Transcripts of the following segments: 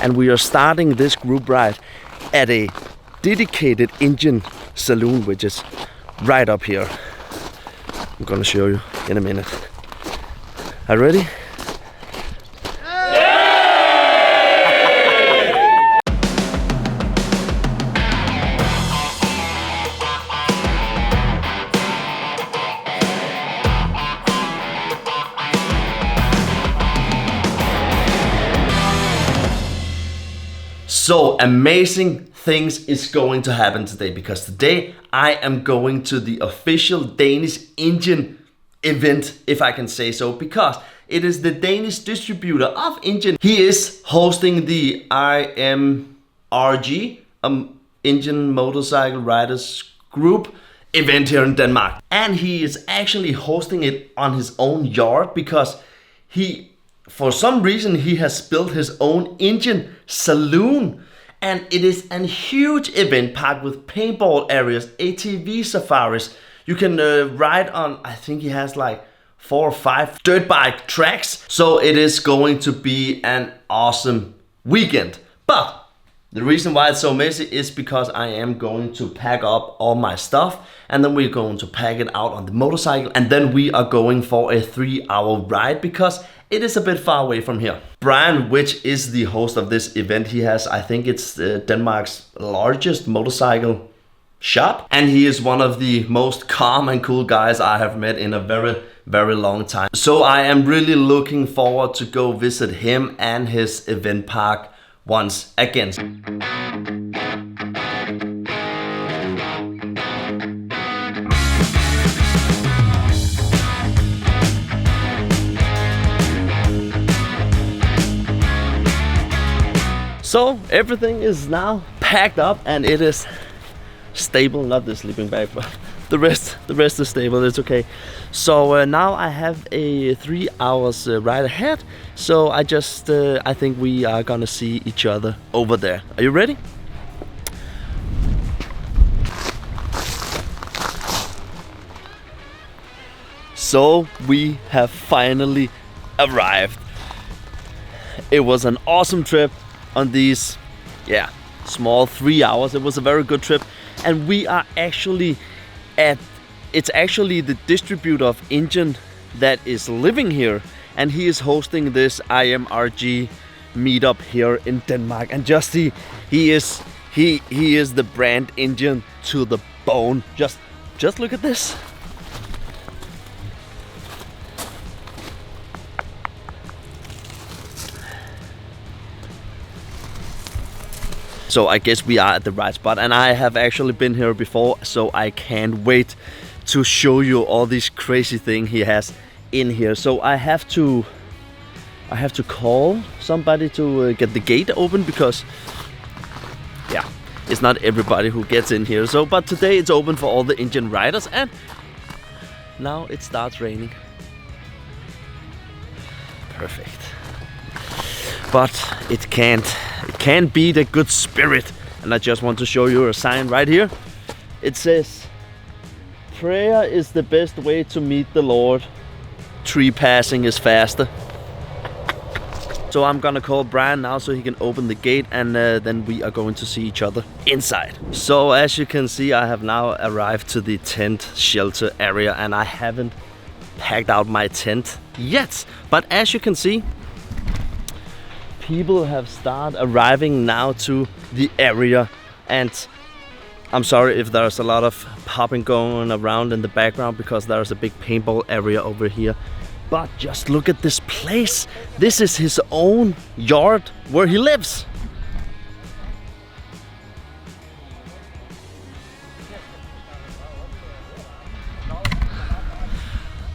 and we are starting this group ride at a dedicated Indian saloon, which is right up here. I'm gonna show you in a minute. Are you ready? So amazing things is going to happen today, because today I am going to the official Danish Indian event, if I can say so, because it is the Danish distributor of Indian. He is hosting the IMRG, Indian Motorcycle Riders Group event here in Denmark. And he is actually hosting it on his own yard, because for some reason he has built his own Indian saloon. And it is a huge event packed with paintball areas, ATV safaris. You can ride on, I think he has like 4 or 5 dirt bike tracks. So it is going to be an awesome weekend. But the reason why it's so messy is because I am going to pack up all my stuff, and then we're going to pack it out on the motorcycle, and then we are going for a 3-hour ride, because it is a bit far away from here. Brian, which is the host of this event, he has, I think it's Denmark's largest motorcycle shop, and he is one of the most calm and cool guys I have met in a very, very long time. So I am really looking forward to go visit him and his event park once again. So everything is now packed up and it is stable, not the sleeping bag, but the rest is stable. It's okay. So now I have a 3 hours ride ahead. So I think we are gonna see each other over there. Are you ready? So we have finally arrived. It was an awesome trip on these, small 3 hours. It was a very good trip, and we are actually it's actually the distributor of Indian that is living here, and he is hosting this IMRG meetup here in Denmark. And just see, he is the brand Indian to the bone. Just look at this. So I guess we are at the right spot, and I have actually been here before, so I can't wait to show you all these crazy things he has in here. So I have to call somebody to get the gate open, because it's not everybody who gets in here. So but today it's open for all the Indian riders, and now it starts raining. Perfect. But it can't beat a good spirit. And I just want to show you a sign right here. It says, "Prayer is the best way to meet the Lord. Tree passing is faster." So I'm gonna call Brian now so he can open the gate, and then we are going to see each other inside. So as you can see, I have now arrived to the tent shelter area, and I haven't packed out my tent yet. But as you can see, people have started arriving now to the area, and I'm sorry if there's a lot of popping going around in the background, because there's a big paintball area over here. But just look at this place. This is his own yard where he lives.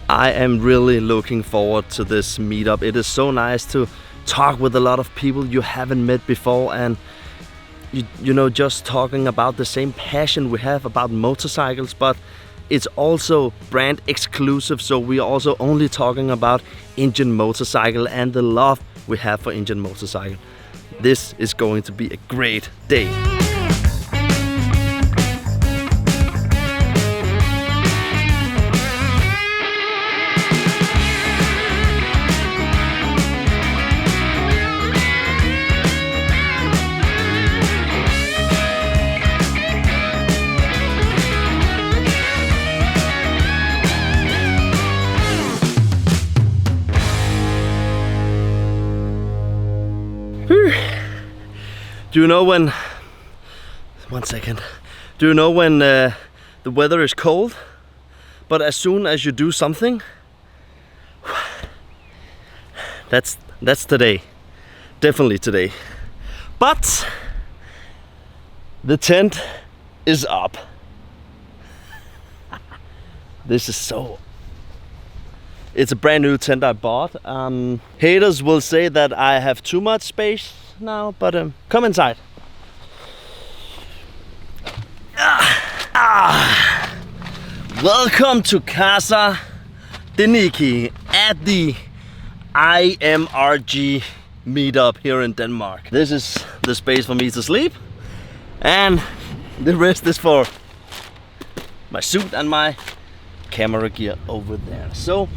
I am really looking forward to this meetup. It is so nice to talk with a lot of people you haven't met before, and you know, just talking about the same passion we have about motorcycles, but it's also brand exclusive. So we are also only talking about Indian motorcycle and the love we have for Indian motorcycle. This is going to be a great day. Do you know when... One second. Do you know when the weather is cold, but as soon as you do something, that's today. Definitely today. But the tent is up. This is so... It's a brand new tent I bought. Haters will say that I have too much space now, but come inside. Welcome to Casa de Niki at the IMRG Meetup here in Denmark. This is the space for me to sleep, and the rest is for my suit and my camera gear over there. So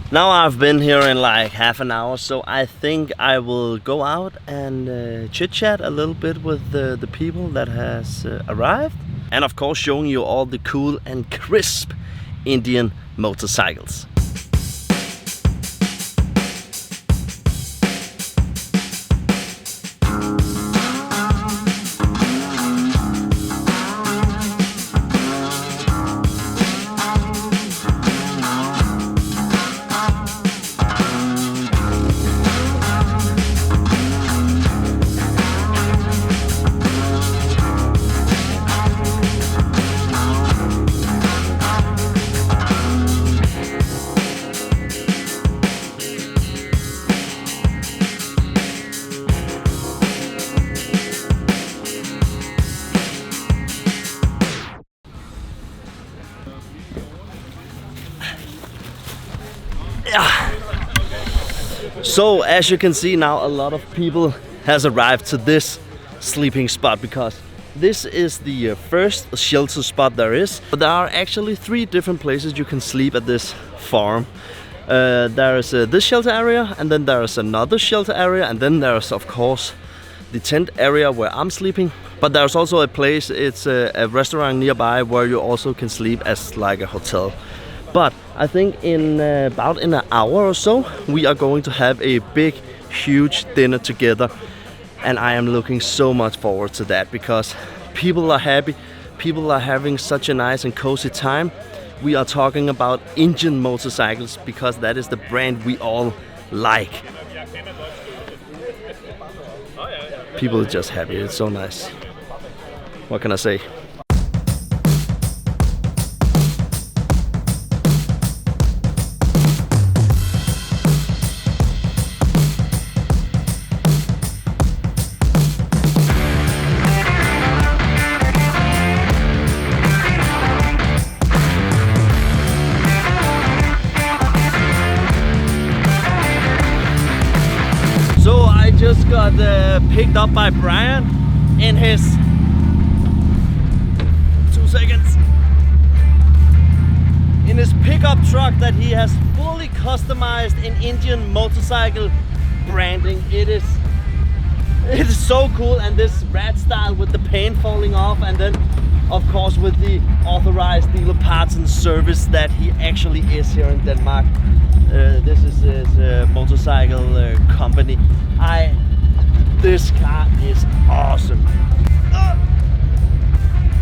now I've been here in like half an hour, so I think I will go out and chit chat a little bit with the people that has arrived, and of course showing you all the cool and crisp Indian motorcycles. So as you can see now, a lot of people has arrived to this sleeping spot because this is the first shelter spot there is. But there are actually 3 different places you can sleep at this farm. There is this shelter area, and then there is another shelter area, and then there is of course the tent area where I'm sleeping. But there's also a place, it's a restaurant nearby where you also can sleep as like a hotel. But I think in about an hour or so we are going to have a big huge dinner together, and I am looking so much forward to that because people are happy, people are having such a nice and cozy time. We are talking about Indian motorcycles because that is the brand we all like. People are just happy, it's so nice. What can I say? So I just got picked up by Brian in his 2 seconds in his pickup truck that he has fully customized in Indian motorcycle branding. It is so cool, and this rat style with the paint falling off, and then of course with the authorized dealer parts and service that he actually is here in Denmark. This is his motorcycle company. This car is awesome.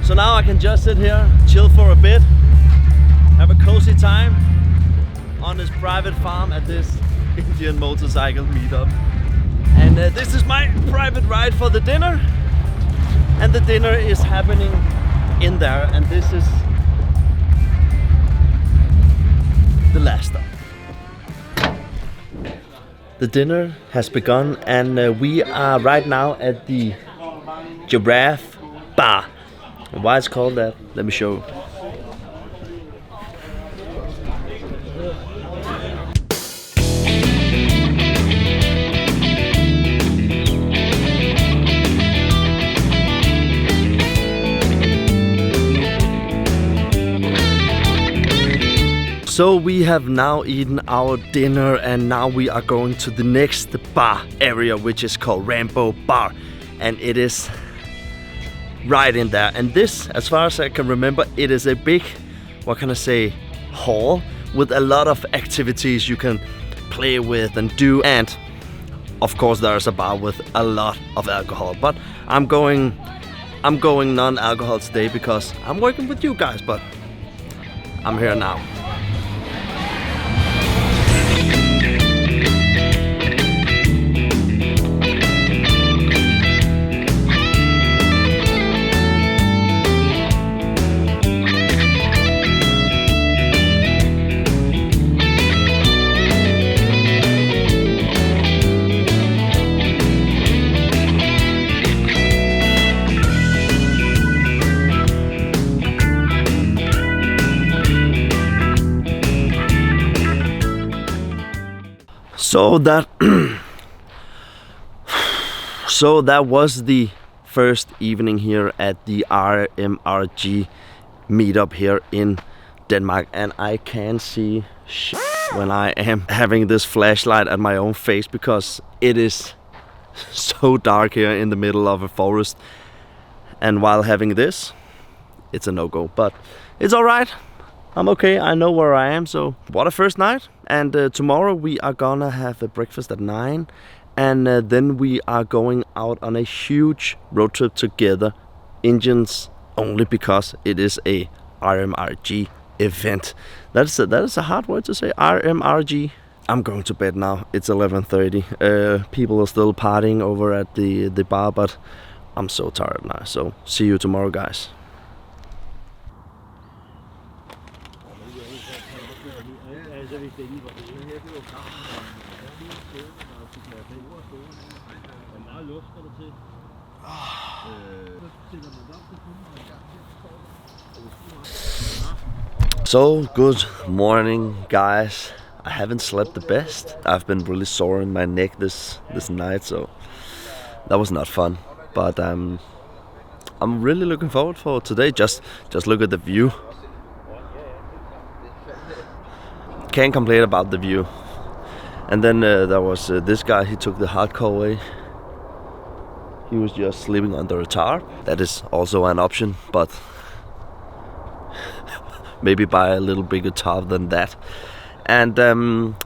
So now I can just sit here, chill for a bit, have a cozy time on this private farm at this Indian motorcycle meetup. And this is my private ride for the dinner, and the dinner is happening in there, and this is the last stop. The dinner has begun, and we are right now at the Giraffe Bar. And why it's called that, let me show you. So we have now eaten our dinner, and now we are going to the next bar area, which is called Rainbow Bar, and it is right in there. And this, as far as I can remember, it is a big, what can I say, hall with a lot of activities you can play with and do. And Of course, there's a bar with a lot of alcohol, but I'm going non-alcohol today because I'm working with you guys, but I'm here now. So that was the first evening here at the IMRG meetup here in Denmark, and I can see shit when I am having this flashlight at my own face because it is so dark here in the middle of a forest, and while having this, it's a no-go, but it's alright. I'm okay, I know where I am, so what a first night. And tomorrow we are gonna have a breakfast at 9, and then we are going out on a huge road trip together, Indians only, because it is a IMRG event. That is a hard word to say, IMRG. I'm going to bed now, it's 11:30. People are still partying over at the bar, but I'm so tired now, so see you tomorrow, guys. So, good morning, guys. I haven't slept the best. I've been really sore in my neck this night, so that was not fun. But I'm really looking forward for today. Just look at the view. Can't complain about the view. And then there was this guy. He took the hardcore way. He was just sleeping under a tarp. That is also an option, but maybe buy a little bigger tarp than that. And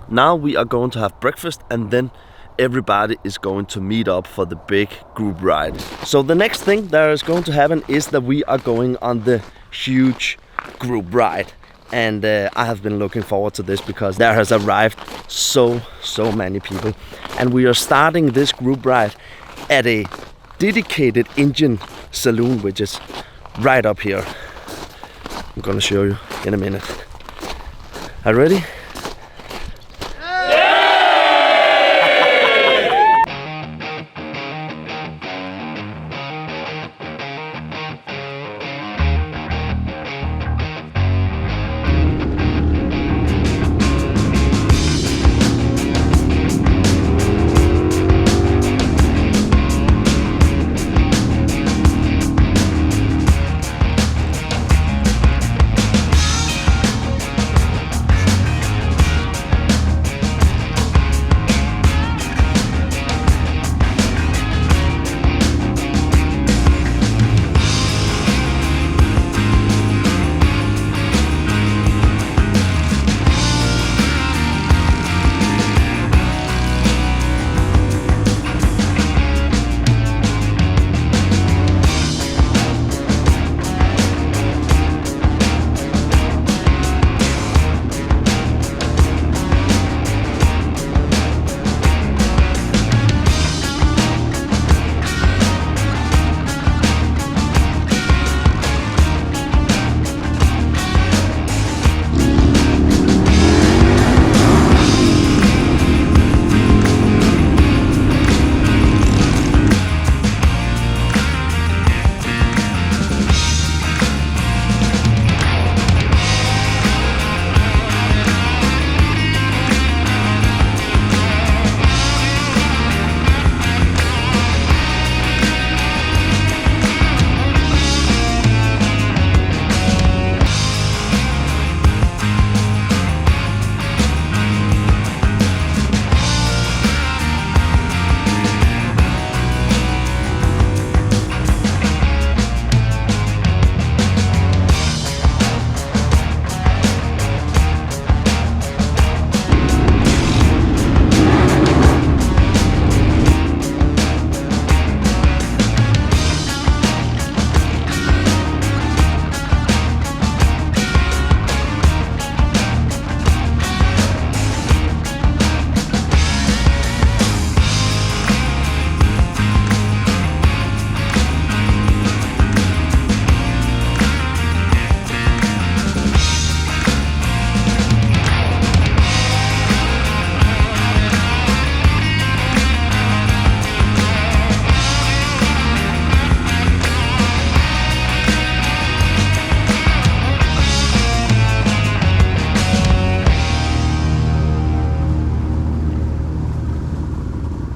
now we are going to have breakfast, and then everybody is going to meet up for the big group ride. So the next thing that is going to happen is that we are going on the huge group ride. And I have been looking forward to this because there has arrived so many people. And we are starting this group ride at a dedicated Indian saloon, which is right up here. I'm gonna show you in a minute. Are you ready?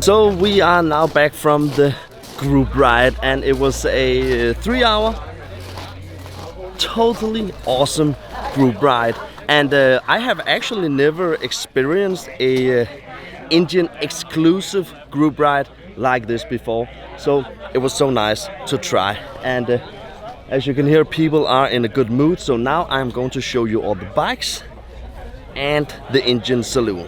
So we are now back from the group ride, and it was a 3-hour totally awesome group ride. And I have actually never experienced a Indian exclusive group ride like this before, so it was so nice to try. And as you can hear, people are in a good mood. So now I'm going to show you all the bikes and the Indian Saloon.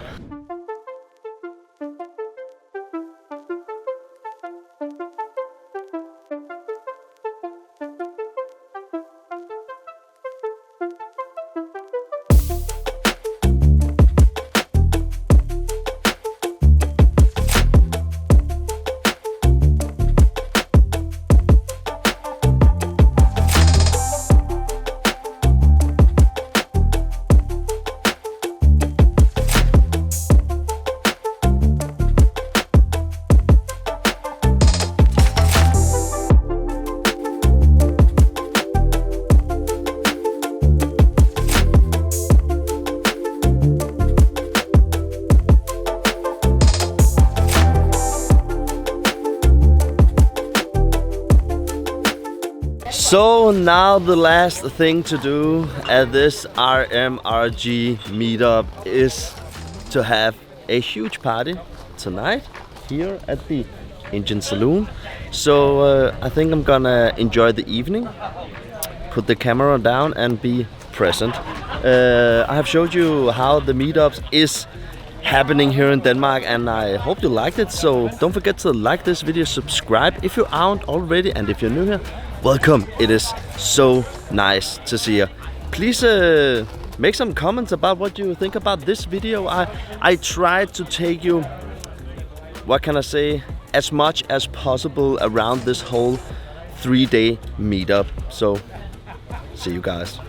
So now the last thing to do at this IMRG meetup is to have a huge party tonight here at the Indian Saloon. So I think I'm gonna enjoy the evening, put the camera down and be present. I have showed you how the meetups is happening here in Denmark, and I hope you liked it. So don't forget to like this video, subscribe if you aren't already, and if you're new here, welcome. It is so nice to see you. Please make some comments about what you think about this video. I tried to take you, what can I say, as much as possible around this whole 3-day meetup. So see you guys.